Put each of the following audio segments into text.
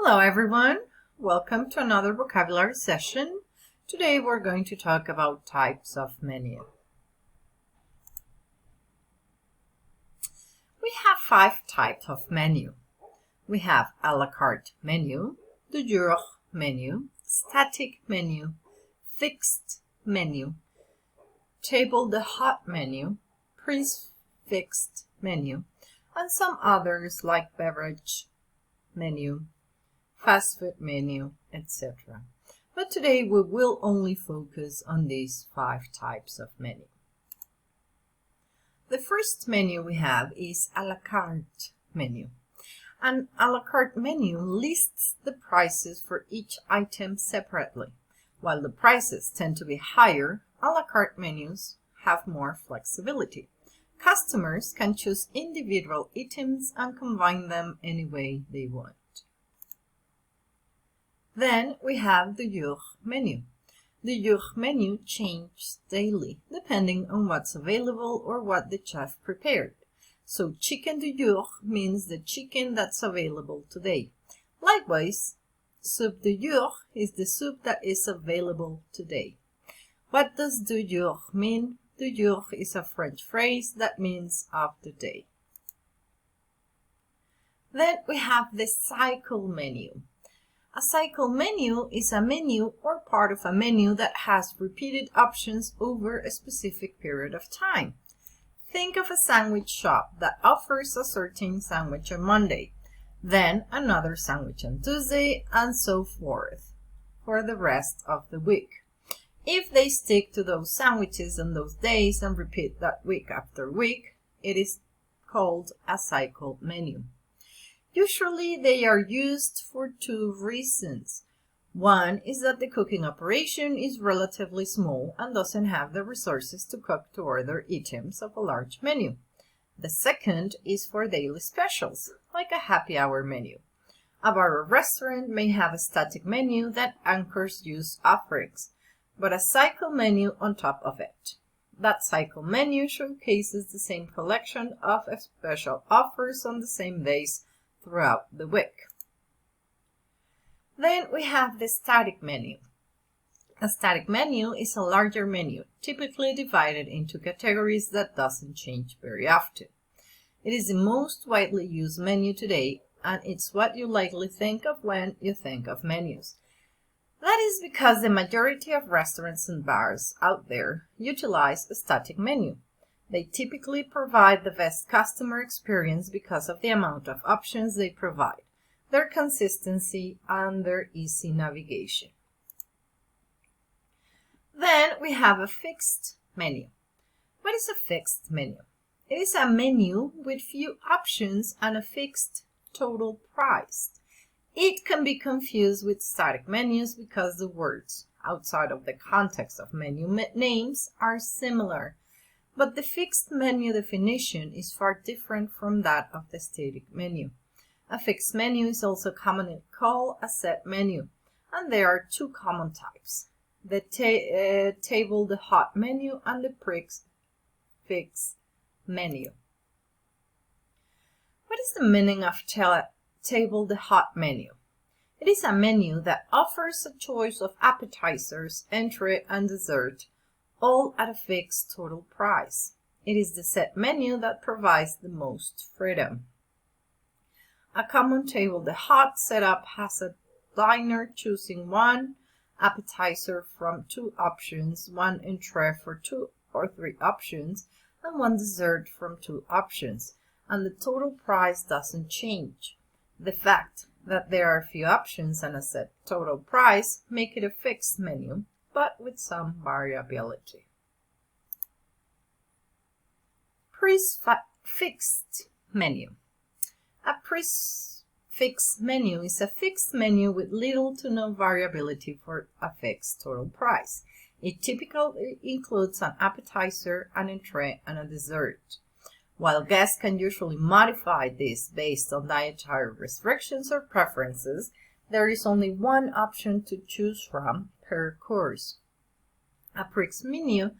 Hello everyone, welcome to another vocabulary session. Today we're going to talk about types of menu. We have 5 types of menu. We have a la carte menu, de jour menu, static menu, fixed menu, table d'hôte menu, prefixed menu, and some others like beverage menu, fast food menu, etc. But today we will only focus on these 5 types of menu. The first menu we have is a la carte menu. An a la carte menu lists the prices for each item separately. While the prices tend to be higher, a la carte menus have more flexibility. Customers can choose individual items and combine them any way they want. Then we have the jour menu. The jour menu changes daily, depending on what's available or what the chef prepared. So chicken du jour means the chicken that's available today. Likewise, soup du jour is the soup that is available today. What does du jour mean? Du jour is a French phrase that means of the day. Then we have the cycle menu. A cycle menu is a menu or part of a menu that has repeated options over a specific period of time. Think of a sandwich shop that offers a certain sandwich on Monday, then another sandwich on Tuesday, and so forth for the rest of the week. If they stick to those sandwiches on those days and repeat that week after week, it is called a cycle menu. Usually they are used for 2 reasons. One is that the cooking operation is relatively small and doesn't have the resources to cook to order items of a large menu. The second is for daily specials, like a happy hour menu. A bar or restaurant may have a static menu that anchors use offerings, but a cycle menu on top of it. That cycle menu showcases the same collection of special offers on the same days throughout the week. Then we have the static menu. A static menu is a larger menu, typically divided into categories that doesn't change very often. It is the most widely used menu today, and it's what you likely think of when you think of menus. That is because the majority of restaurants and bars out there utilize a static menu. They typically provide the best customer experience because of the amount of options they provide, their consistency, and their easy navigation. Then we have a fixed menu. What is a fixed menu? It is a menu with few options and a fixed total price. It can be confused with static menus because the words outside of the context of menu names are similar. But the fixed menu definition is far different from that of the static menu. A fixed menu is also commonly called a set menu, and there are 2 common types: the table d'hôte menu and the prefix menu. What is the meaning of table d'hôte menu? It is a menu that offers a choice of appetizers, entree, and dessert, all at a fixed total price. It is the set menu that provides the most freedom. A common table d'hôte setup has a diner choosing 1 appetizer from 2 options, 1 entree for 2 or 3 options, and 1 dessert from 2 options, and the total price doesn't change. The fact that there are few options and a set total price make it a fixed menu, but with some variability. Prefixed menu. A prefix menu is a fixed menu with little to no variability for a fixed total price. It typically includes an appetizer, an entree, and a dessert. While guests can usually modify this based on dietary restrictions or preferences, there is only 1 option to choose from per course. A prefix menu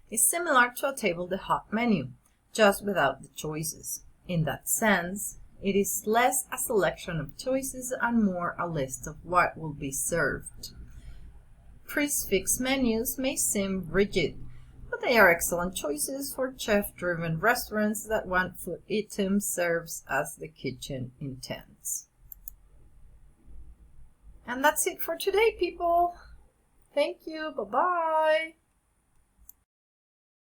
is similar to a table d'hôte menu, just without the choices. In that sense, It is less a selection of choices and more a list of what will be served. Prefix menus may seem rigid, but they are excellent choices for chef-driven restaurants that want food items served as the kitchen intends. And that's it for today, people. Thank you. Bye-bye.